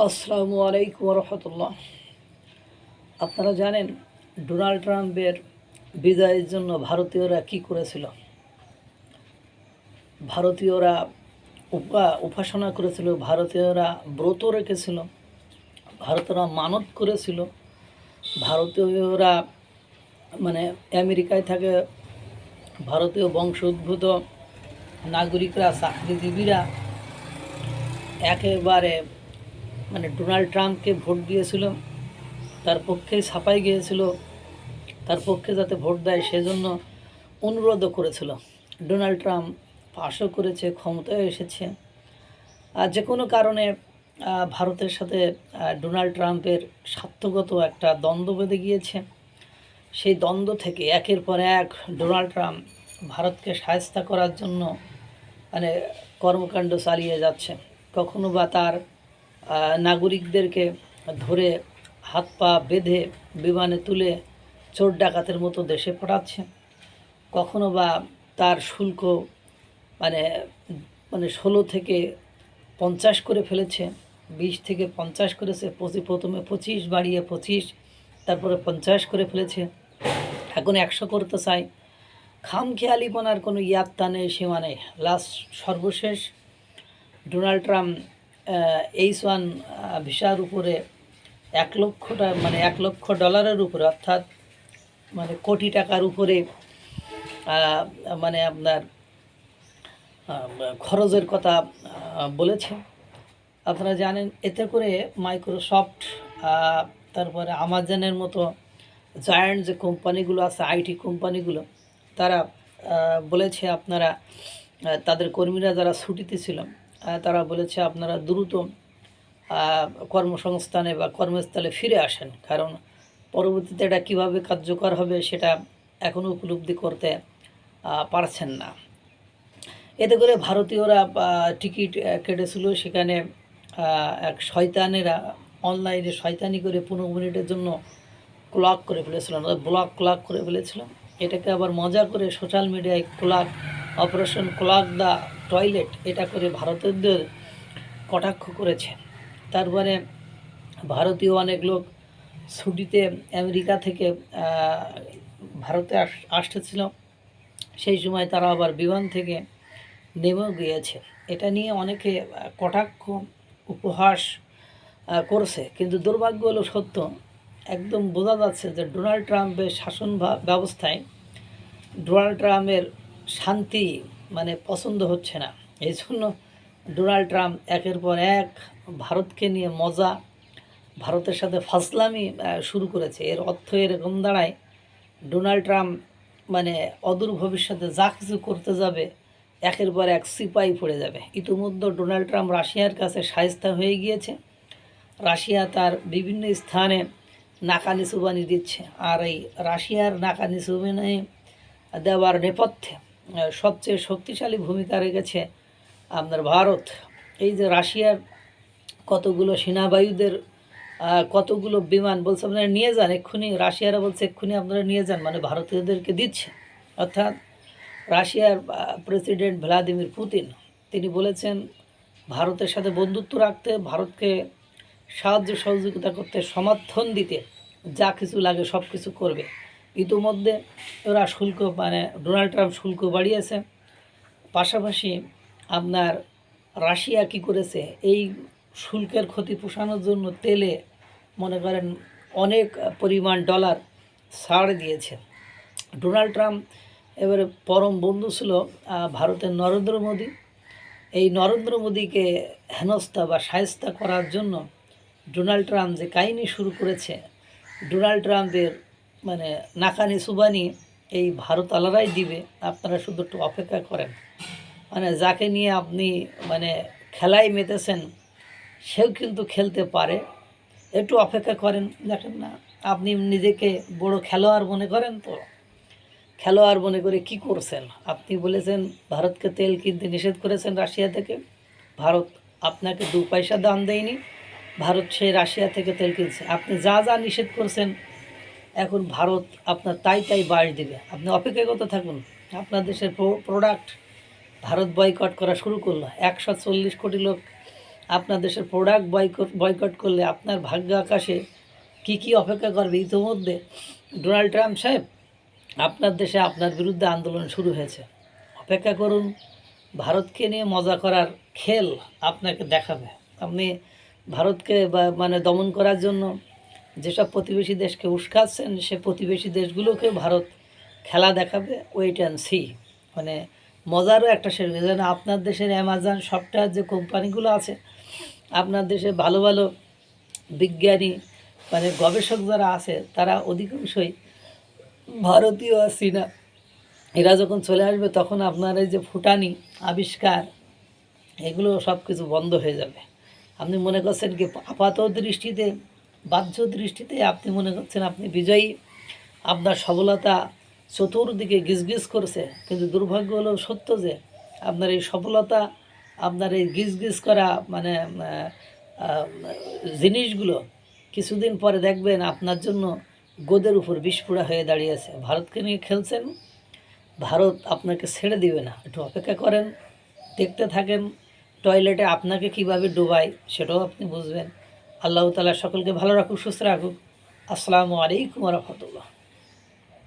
আসসালামু আলাইকুম রহমতুল্লাহ। আপনারা জানেন ডোনাল্ড ট্রাম্পের বিজয়ের জন্য ভারতীয়রা কি করেছিল? ভারতীয়রা উপাসনা করেছিল, ভারতীয়রা ব্রত রেখেছিল, ভারতীয়রা মানত করেছিল, ভারতীয়রা মানে আমেরিকায় থাকে ভারতীয় বংশোদ্ভূত নাগরিকরা, চাকরিজীবীরা একেবারে ডোনাল্ড ট্রাম্পকে ভোট দিয়েছিল, তার পক্ষে ছাপাই গিয়েছিল, তার পক্ষে যাতে ভোট দেয় সেজন্য অনুরোধও করেছিল। ডোনাল্ড ট্রাম্প পাশও করেছে, ক্ষমতায় এসেছে। আর যে কোনো কারণে ভারতের সাথে ডোনাল্ড ট্রাম্পের স্বার্থগত একটা দ্বন্দ্ব বেঁধে গিয়েছে। সেই দ্বন্দ্ব থেকে একের পর এক ডোনাল্ড ট্রাম্প ভারতকে সাহায্য করার জন্য কর্মকাণ্ড চালিয়ে যাচ্ছে। কখনো বা তার নাগরিকদেরকে ধরে হাত পা বেঁধে বিমানে তুলে চোর ডাকাতের মতো দেশে পাঠাচ্ছে। কখনো বা তার শুল্ক মানে 16 থেকে 50 করে ফেলেছে, 20 থেকে 50 করেছে। প্রথমে 25 বাড়িয়ে 25, তারপরে 50 করে ফেলেছে, এখন 100 করতে চায়। খামখেয়ালিপনার কোনো ইয়াত্তা নেই, সীমা নেই। সর্বশেষ ডোনাল্ড ট্রাম্প H1 ভিসার উপরে 1 লক্ষ ডলারের উপরে, অর্থাৎ কোটি টাকার উপরে আপনার খরচের কথা বলেছে। আপনারা জানেন এতে করে মাইক্রোসফট, তারপরে আমাজনের মতো জায়ান্ট যে কোম্পানিগুলো আছে, আইটি কোম্পানিগুলো, তারা বলেছে আপনারা তাদের কর্মীরা যারা ছুটিতে ছিল তারা বলেছে আপনারা দ্রুত কর্মসংস্থানে বা কর্মস্থলে ফিরে আসেন, কারণ পরবর্তীতে এটা কীভাবে কার্যকর হবে সেটা এখনও উপলব্ধি করতে পারছেন না। এতে করে ভারতীয়রা টিকিট কেটেছিল, সেখানে এক শয়তানেরা অনলাইনে শয়তানি করে 15 মিনিটের জন্য ক্লক করে ফেলেছিলাম, ক্লক করে ফেলেছিলাম। এটাকে আবার মজা করে সোশ্যাল মিডিয়ায় অপারেশন ক্লক দ্য টয়লেট এটা করে ভারতীয়দের কটাক্ষ করেছে। তারপরে ভারতীয় অনেক লোক ছুটিতে আমেরিকা থেকে ভারতে আসতেছিল, সেই সময় তারা আবার বিমান থেকে নেমেও গিয়েছে। এটা নিয়ে অনেকে কটাক্ষ উপহাস করছে, কিন্তু দুর্ভাগ্য হলো সত্য, একদম বোঝা যাচ্ছে যে ডোনাল্ড ট্রাম্পের শাসন ব্যবস্থায় ডোনাল্ড ট্রাম্পের শান্তি পছন্দ হচ্ছে না। এই জন্য ডোনাল্ড ট্রাম্প একের পর এক ভারতকে নিয়ে মজা, ভারতের সাথে ফাজলামি শুরু করেছে। এর অর্থ এরকম দাঁড়ায়, ডোনাল্ড ট্রাম্প অদূর ভবিষ্যতে যা কিছু করতে যাবে একের পর এক সিপাই পড়ে যাবে। ইতিমধ্যে ডোনাল্ড ট্রাম্প রাশিয়ার কাছে শায়েস্তা হয়ে গিয়েছে। রাশিয়া তার বিভিন্ন স্থানে নাকানি চুবানি দিচ্ছে, আর এই রাশিয়ার নাকানি চুবানি দেওয়ার নেপথ্যে সবচেয়ে শক্তিশালী ভূমিকা রেখেছে আপনার ভারত। এই যে রাশিয়ার কতগুলো সেনাবায়ুদের কতগুলো বিমান বলছে আপনারা নিয়ে যান এক্ষুনি, রাশিয়ারা বলছে এক্ষুনি আপনারা নিয়ে যান, ভারতীয়দেরকে দিচ্ছে। অর্থাৎ রাশিয়ার প্রেসিডেন্ট ভ্লাদিমির পুতিন তিনি বলেছেন ভারতের সাথে বন্ধুত্ব রাখতে, ভারতকে সাহায্য সহযোগিতা করতে, সমর্থন দিতে, যা কিছু লাগে সব কিছু করবে। ইতিমধ্যে ওরা শুল্ক ডোনাল্ড ট্রাম্প শুল্ক বাড়িয়েছে। পাশাপাশি আপনার রাশিয়া কি করেছে, এই শুল্কের ক্ষতি পোষানোর জন্য তেলে মনে করেন অনেক পরিমাণ ডলার ছাড় দিয়েছে। ডোনাল্ড ট্রাম্প এবারে পরম বন্ধু ছিল ভারতের নরেন্দ্র মোদী। এই নরেন্দ্র মোদীকে হেনস্থা বা শায়েস্তা করার জন্য ডোনাল্ড ট্রাম্প যে কাহিনী শুরু করেছে, ডোনাল্ড ট্রাম্পের নাকানি সুবানি এই ভারত আলাদাই দিবে। আপনারা শুধু একটু অপেক্ষা করেন। যাকে নিয়ে আপনি খেলায় মেতেছেন সেও কিন্তু খেলতে পারে, একটু অপেক্ষা করেন। দেখেন না, আপনি নিজেকে বড় খেলোয়াড় মনে করেন, তো খেলোয়াড় মনে করে কি করছেন? আপনি বলেছেন ভারতকে তেল কিনতে নিষেধ করেছেন রাশিয়া থেকে, ভারত আপনাকে 2 পয়সা দাম দেয়নি, ভারত সেই রাশিয়া থেকে তেল কিনছে। আপনি যা যা নিষেধ করছেন এখন ভারত আপনার তাই বাড়ি দেবে। আপনি অপেক্ষা করতে থাকুন। আপনার দেশের প্রোডাক্ট ভারত বয়কট করা শুরু করলো। 140 কোটি লোক আপনার দেশের প্রোডাক্ট বয়কট করলে আপনার ভাগ্য আকাশে কি কি অপেক্ষা করবে। ইতিমধ্যে ডোনাল্ড ট্রাম্প সাহেব আপনার দেশে আপনার বিরুদ্ধে আন্দোলন শুরু হয়েছে। অপেক্ষা করুন, ভারতকে নিয়ে মজা করার খেল আপনাকে দেখাবে। আপনি ভারতকে মানে দমন করার জন্য যেসব প্রতিবেশী দেশকে উস্কাচ্ছেন, সে প্রতিবেশী দেশগুলোকেও ভারত খেলা দেখাবে। Wait and see. মানে মজারও একটা শেষ হয়ে যেন আপনার দেশের অ্যামাজন সফটওয়্যার যে কোম্পানিগুলো আছে, আপনার দেশে ভালো ভালো বিজ্ঞানী মানে গবেষক যারা আছে, তারা অধিকাংশই ভারতীয় আর চীনা। এরা যখন চলে আসবে তখন আপনার এই যে ফুটানি আবিষ্কার এগুলো সব কিছু বন্ধ হয়ে যাবে। আপনি মনে করছেন কি আপাত দৃষ্টিতে, বাহ্য দৃষ্টিতে আপনি মনে করছেন আপনি বিজয়ী, আপনার সফলতা চতুর্দিকে গিজগিজ করছে, কিন্তু দুর্ভাগ্য হলো সত্য যে আপনার এই সফলতা, আপনার এই গিজগিজ করা মানে জিনিসগুলো কিছুদিন পরে দেখবেন আপনার জন্য গোদের উপর বিস্ফোরা হয়ে দাঁড়িয়েছে। ভারতকে নিয়ে খেলছেন, ভারত আপনাকে ছেড়ে দিবে না। একটু অপেক্ষা করেন, দেখতে থাকেন টয়লেটে আপনাকে কিভাবে ডোবায়, সেটাও আপনি বুঝবেন। আল্লাহ তাআলা সকলকে ভালো রাখুক, সুস্থ রাখুক। আসসালামু আলাইকুম ওয়া রাহমাতুল্লাহ।